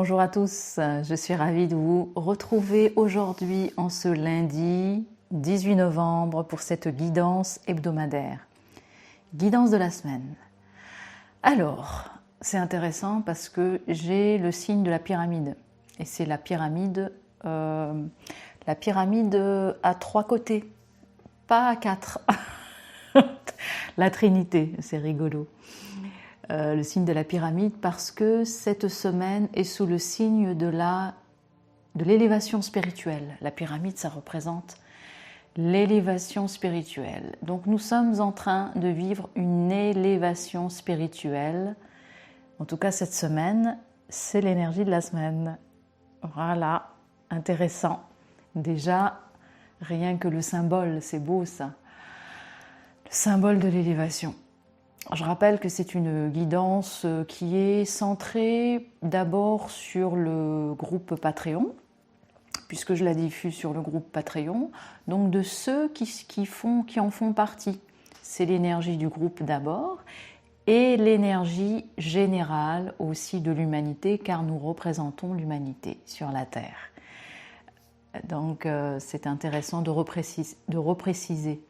Bonjour à tous, je suis ravie de vous retrouver aujourd'hui en ce lundi 18 novembre pour cette guidance hebdomadaire. Guidance de la semaine. Alors, c'est intéressant parce que j'ai le signe de la pyramide. Et c'est la pyramide à 3 côtés, pas à 4. La Trinité, c'est rigolo. Le signe de la pyramide parce que cette semaine est sous le signe de l'élévation spirituelle. La pyramide, ça représente l'élévation spirituelle. Donc nous sommes en train de vivre une élévation spirituelle. En tout cas, cette semaine, c'est l'énergie de la semaine. Voilà, intéressant. Déjà, rien que le symbole, c'est beau ça. Le symbole de l'élévation. Je rappelle que c'est une guidance qui est centrée d'abord sur le groupe Patreon, puisque je la diffuse sur le groupe Patreon, donc de ceux qui en font partie. C'est l'énergie du groupe d'abord et l'énergie générale aussi de l'humanité, car nous représentons l'humanité sur la Terre. Donc c'est intéressant de repréciser.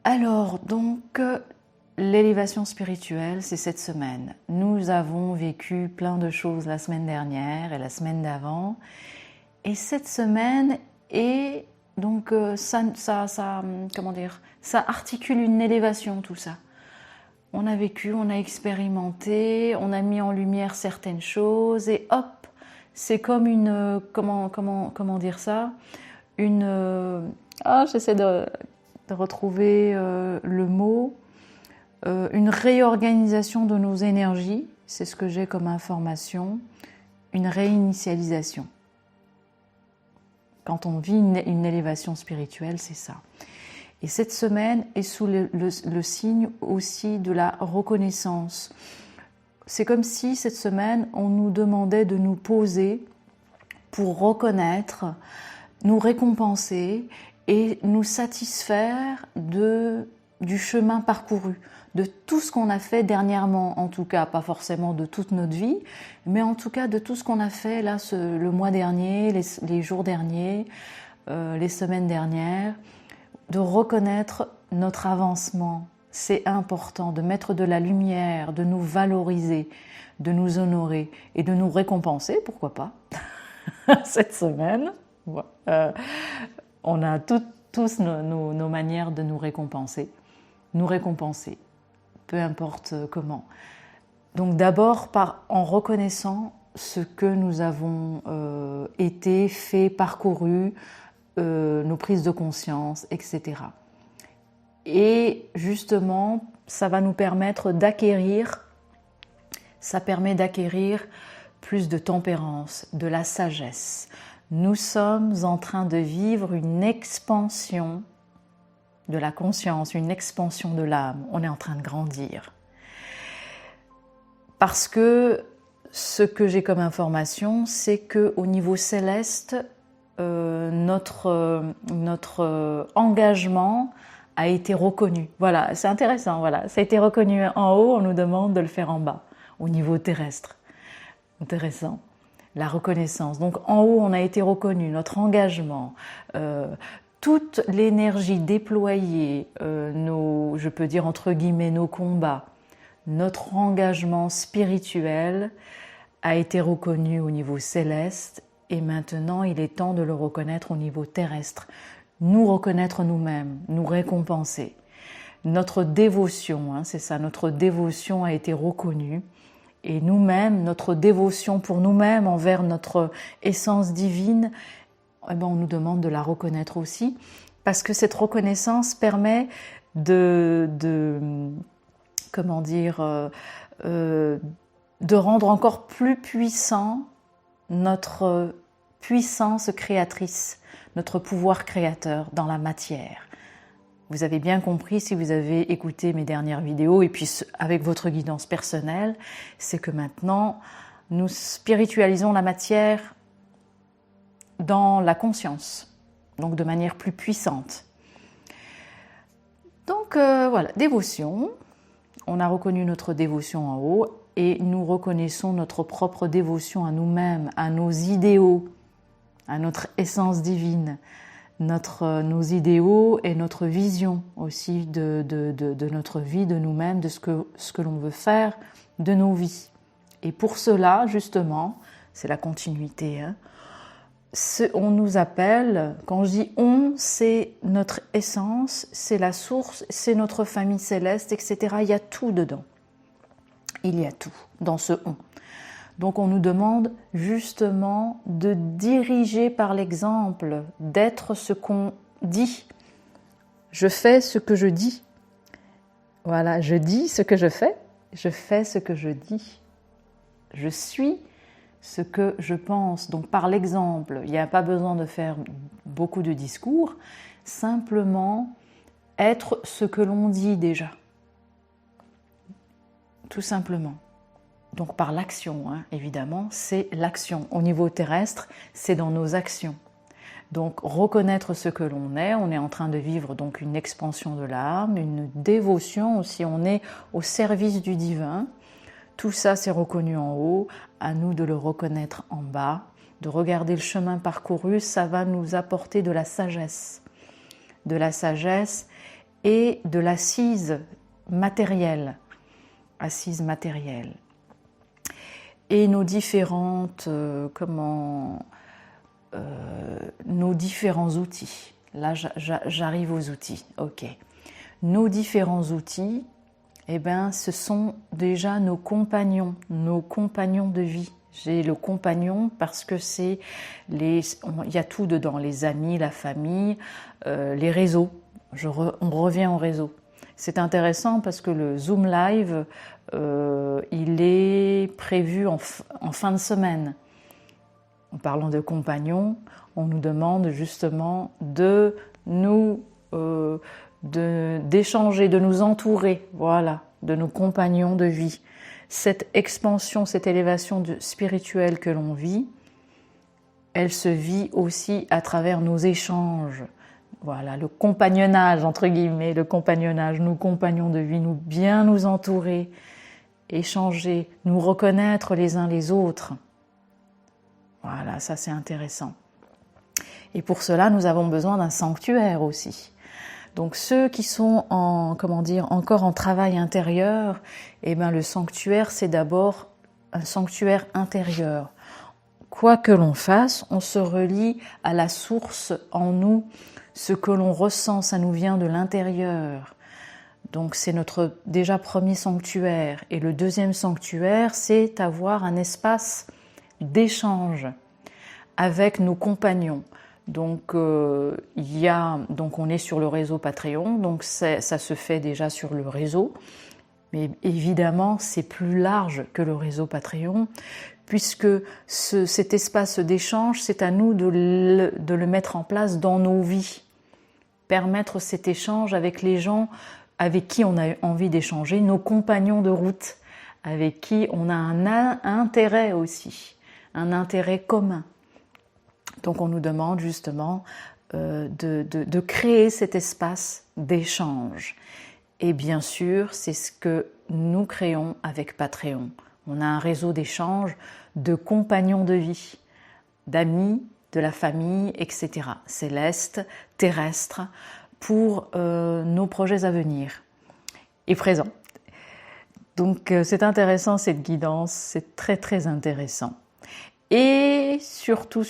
Alors donc... L'élévation spirituelle, c'est cette semaine. Nous avons vécu plein de choses la semaine dernière et la semaine d'avant. Et cette semaine est donc ça articule une élévation, tout ça. On a vécu, on a expérimenté, on a mis en lumière certaines choses et hop, c'est comme une comment dire ça, j'essaie de retrouver le mot. Une réorganisation de nos énergies, c'est ce que j'ai comme information, une réinitialisation. Quand on vit une élévation spirituelle, c'est ça. Et cette semaine est sous le signe aussi de la reconnaissance. C'est comme si cette semaine, on nous demandait de nous poser pour reconnaître, nous récompenser et nous satisfaire du chemin parcouru, de tout ce qu'on a fait dernièrement, en tout cas, pas forcément de toute notre vie, mais en tout cas de tout ce qu'on a fait là, le mois dernier, les jours derniers, les semaines dernières, de reconnaître notre avancement. C'est important de mettre de la lumière, de nous valoriser, de nous honorer et de nous récompenser, pourquoi pas, cette semaine. On a tous nos manières de nous récompenser, peu importe comment. Donc d'abord en reconnaissant ce que nous avons été, fait, parcouru, nos prises de conscience, etc. Et justement, ça va nous permettre ça permet d'acquérir plus de tempérance, de la sagesse. Nous sommes en train de vivre une expansion de la conscience, une expansion de l'âme. On est en train de grandir. Parce que ce que j'ai comme information, c'est qu'au niveau céleste, notre engagement a été reconnu. Voilà, c'est intéressant. Voilà, ça a été reconnu en haut, on nous demande de le faire en bas, au niveau terrestre. Intéressant. La reconnaissance. Donc en haut, on a été reconnu, notre engagement, toute l'énergie déployée, je peux dire entre guillemets nos combats, notre engagement spirituel a été reconnu au niveau céleste et maintenant il est temps de le reconnaître au niveau terrestre. Nous reconnaître nous-mêmes, nous récompenser. Notre dévotion, c'est ça, notre dévotion a été reconnue. Et nous-mêmes, notre dévotion pour nous-mêmes envers notre essence divine, on nous demande de la reconnaître aussi, parce que cette reconnaissance permet de rendre encore plus puissant notre puissance créatrice, notre pouvoir créateur dans la matière. Vous avez bien compris si vous avez écouté mes dernières vidéos et puis avec votre guidance personnelle, c'est que maintenant nous spiritualisons la matière dans la conscience, donc de manière plus puissante. Donc voilà, dévotion, on a reconnu notre dévotion en haut, et nous reconnaissons notre propre dévotion à nous-mêmes, à nos idéaux, à notre essence divine, nos idéaux et notre vision aussi de notre vie, de nous-mêmes, de ce que l'on veut faire de nos vies. Et pour cela, justement, c'est la continuité, hein, on nous appelle, quand je dis on, c'est notre essence, c'est la source, c'est notre famille céleste, etc. Il y a tout dedans. Il y a tout dans ce on. Donc on nous demande justement de diriger par l'exemple, d'être ce qu'on dit. Je fais ce que je dis. Voilà, je dis ce que je fais ce que je dis. Je suis ce que je pense. Donc par l'exemple, il n'y a pas besoin de faire beaucoup de discours, simplement être ce que l'on dit déjà. Tout simplement. Donc par l'action, hein, évidemment, c'est l'action. Au niveau terrestre, c'est dans nos actions. Donc reconnaître ce que l'on est, on est en train de vivre donc une expansion de l'âme, une dévotion aussi, on est au service du divin. Tout ça c'est reconnu en haut, à nous de le reconnaître en bas, de regarder le chemin parcouru, ça va nous apporter de la sagesse et de l'assise matérielle. Et nos différentes, nos différents outils. Là, j'arrive aux outils. Ok. Nos différents outils, eh ben, ce sont déjà nos compagnons de vie. J'ai le compagnon parce que il y a tout dedans, les amis, la famille, les réseaux. On revient au réseau. C'est intéressant parce que le Zoom Live, il est prévu en fin de semaine. En parlant de compagnons, on nous demande justement d'échanger, de nous entourer, voilà, de nos compagnons de vie. Cette expansion, cette élévation spirituelle que l'on vit, elle se vit aussi à travers nos échanges. Voilà, le compagnonnage, entre guillemets, nos compagnons de vie, bien nous entourer, échanger, nous reconnaître les uns les autres. Voilà, ça c'est intéressant. Et pour cela, nous avons besoin d'un sanctuaire aussi. Donc ceux qui sont encore en travail intérieur, eh ben le sanctuaire, c'est d'abord un sanctuaire intérieur. Quoi que l'on fasse, on se relie à la source en nous. Ce que l'on ressent, ça nous vient de l'intérieur. Donc c'est notre déjà premier sanctuaire. Et le deuxième sanctuaire, c'est avoir un espace d'échange avec nos compagnons. Donc on est sur le réseau Patreon, donc ça se fait déjà sur le réseau. Mais évidemment, c'est plus large que le réseau Patreon, puisque cet espace d'échange, c'est à nous de le mettre en place dans nos vies. Permettre cet échange avec les gens avec qui on a envie d'échanger, nos compagnons de route, avec qui on a un intérêt aussi, un intérêt commun. Donc on nous demande justement de créer cet espace d'échange. Et bien sûr, c'est ce que nous créons avec Patreon. On a un réseau d'échange de compagnons de vie, d'amis, de la famille, etc. Céleste, terrestre, pour nos projets à venir et présents. Donc c'est intéressant cette guidance, c'est très très intéressant. Et surtout,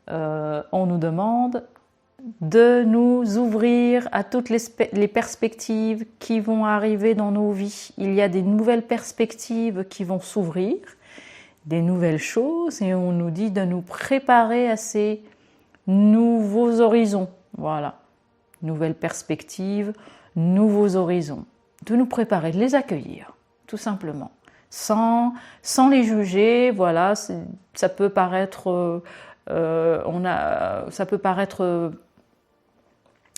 on nous demande de nous ouvrir à toutes les perspectives qui vont arriver dans nos vies. Il y a des nouvelles perspectives qui vont s'ouvrir, des nouvelles choses, et on nous dit de nous préparer à ces nouveaux horizons. Voilà, nouvelles perspectives, nouveaux horizons. De nous préparer, de les accueillir, tout simplement. Sans les juger, voilà, ça peut paraître...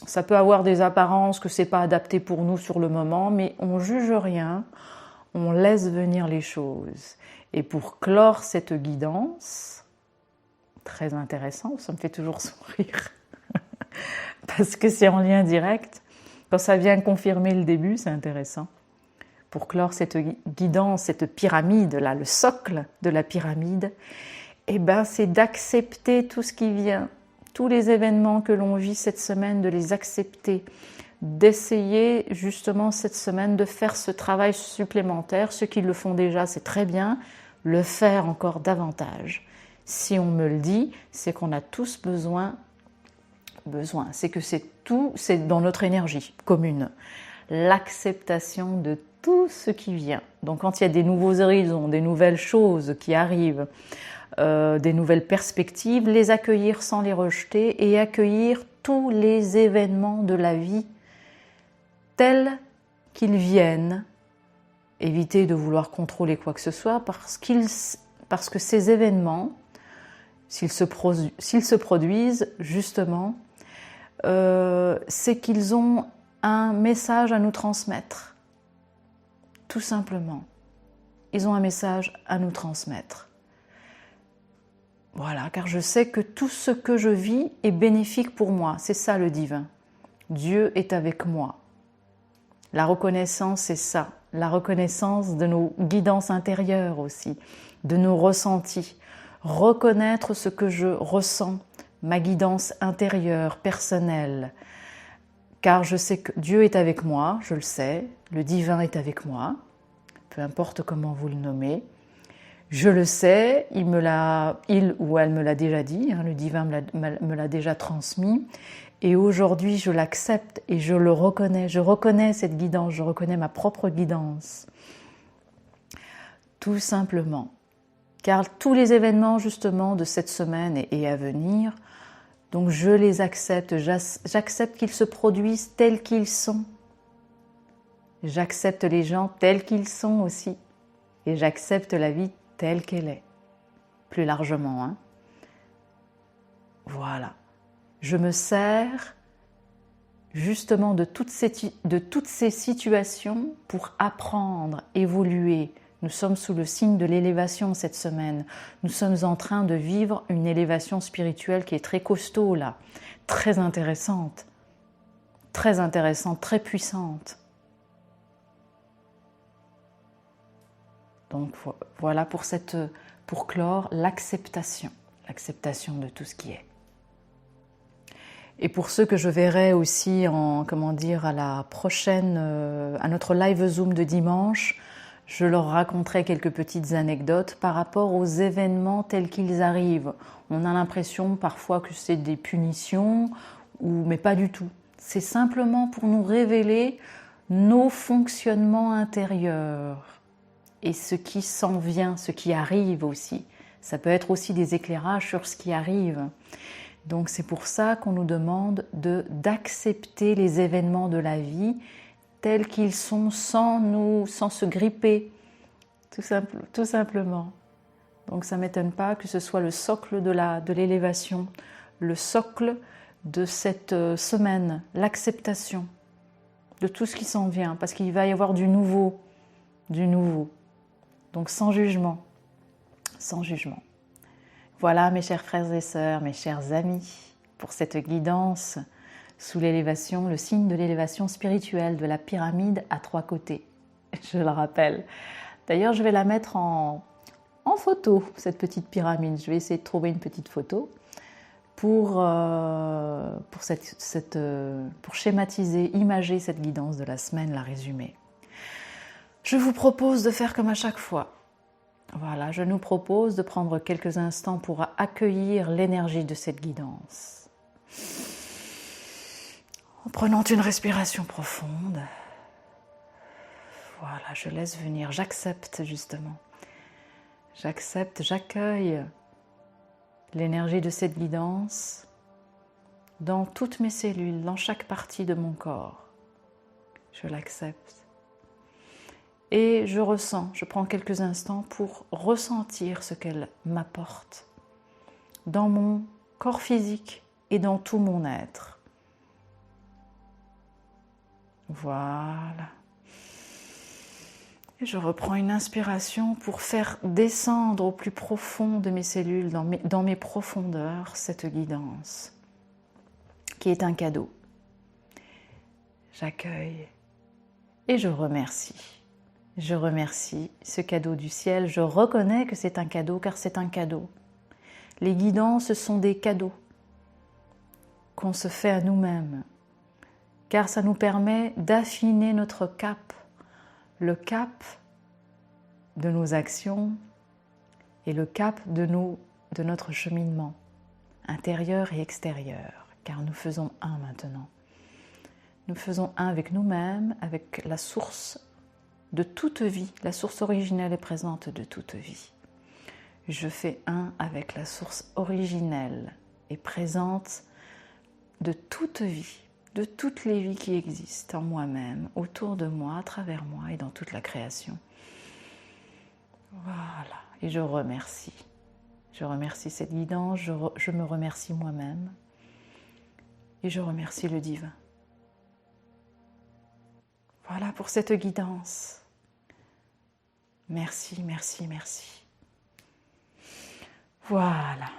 ça peut avoir des apparences que c'est pas adapté pour nous sur le moment, mais on juge rien, on laisse venir les choses. Et pour clore cette guidance, très intéressant, ça me fait toujours sourire, parce que c'est en lien direct. Quand ça vient confirmer le début, c'est intéressant. pour clore cette guidance, cette pyramide-là, le socle de la pyramide, eh ben, c'est d'accepter tout ce qui vient, tous les événements que l'on vit cette semaine, de les accepter, d'essayer justement cette semaine de faire ce travail supplémentaire. Ceux qui le font déjà, c'est très bien, le faire encore davantage. Si on me le dit, c'est qu'on a tous besoin, c'est que c'est tout, c'est dans notre énergie commune. L'acceptation de tout ce qui vient. Donc quand il y a des nouveaux horizons, des nouvelles choses qui arrivent, des nouvelles perspectives, les accueillir sans les rejeter et accueillir tous les événements de la vie tels qu'ils viennent. Éviter de vouloir contrôler quoi que ce soit parce que ces événements, s'ils se produisent justement, c'est qu'ils ont un message à nous transmettre. Tout simplement. Ils ont un message à nous transmettre. Voilà, car je sais que tout ce que je vis est bénéfique pour moi. C'est ça le divin. Dieu est avec moi. La reconnaissance, c'est ça. La reconnaissance de nos guidances intérieures aussi, de nos ressentis. Reconnaître ce que je ressens, ma guidance intérieure, personnelle. Car je sais que Dieu est avec moi, je le sais, le divin est avec moi, peu importe comment vous le nommez. Je le sais, il ou elle me l'a déjà dit, le divin me l'a déjà transmis. Et aujourd'hui, je l'accepte et je le reconnais. Je reconnais cette guidance, je reconnais ma propre guidance. Tout simplement. Car tous les événements justement de cette semaine et à venir, donc je les accepte. J'accepte qu'ils se produisent tels qu'ils sont. J'accepte les gens tels qu'ils sont aussi. Et j'accepte la vie telle qu'elle est. Plus largement, Voilà. Je me sers justement de toutes ces situations pour apprendre, évoluer. Nous sommes sous le signe de l'élévation cette semaine. Nous sommes en train de vivre une élévation spirituelle qui est très costaud là, très intéressante, très puissante. Donc voilà pour clore l'acceptation de tout ce qui est. Et pour ceux que je verrai aussi à la prochaine, à notre live Zoom de dimanche, je leur raconterai quelques petites anecdotes par rapport aux événements tels qu'ils arrivent. On a l'impression parfois que c'est des punitions, mais pas du tout. C'est simplement pour nous révéler nos fonctionnements intérieurs et ce qui s'en vient, ce qui arrive aussi. Ça peut être aussi des éclairages sur ce qui arrive. Donc c'est pour ça qu'on nous demande d'accepter les événements de la vie tels qu'ils sont sans se gripper, tout simplement. Donc ça ne m'étonne pas que ce soit le socle de l'élévation, le socle de cette semaine, l'acceptation de tout ce qui s'en vient, parce qu'il va y avoir du nouveau. Donc sans jugement. Voilà mes chers frères et sœurs, mes chers amis, pour cette guidance sous l'élévation, le signe de l'élévation spirituelle de la pyramide à 3 côtés, je le rappelle. D'ailleurs, je vais la mettre en photo, cette petite pyramide. Je vais essayer de trouver une petite photo pour schématiser, imager cette guidance de la semaine, la résumer. Je vous propose de faire comme à chaque fois. Voilà, je nous propose de prendre quelques instants pour accueillir l'énergie de cette guidance. En prenant une respiration profonde, voilà, je laisse venir, j'accepte justement. J'accueille l'énergie de cette guidance dans toutes mes cellules, dans chaque partie de mon corps. Je l'accepte. Et je prends quelques instants pour ressentir ce qu'elle m'apporte dans mon corps physique et dans tout mon être. Voilà. Et je reprends une inspiration pour faire descendre au plus profond de mes cellules, dans mes profondeurs, cette guidance, qui est un cadeau. J'accueille et je remercie. Je remercie ce cadeau du ciel. Je reconnais que c'est un cadeau car c'est un cadeau. Les guidances sont des cadeaux qu'on se fait à nous-mêmes car ça nous permet d'affiner notre cap, le cap de nos actions et le cap de notre cheminement intérieur et extérieur, car nous faisons un maintenant. Nous faisons un avec nous-mêmes, avec la source de toute vie, la source originelle et présente de toute vie. Je fais un avec la source originelle et présente de toute vie, de toutes les vies qui existent en moi-même, autour de moi, à travers moi et dans toute la création. Voilà, et je remercie. Je remercie cette guidance, je me remercie moi-même et je remercie le divin. Voilà pour cette guidance. Merci, merci, merci. Voilà.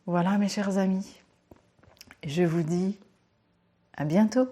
Voilà mes chers amis. Je vous dis à bientôt.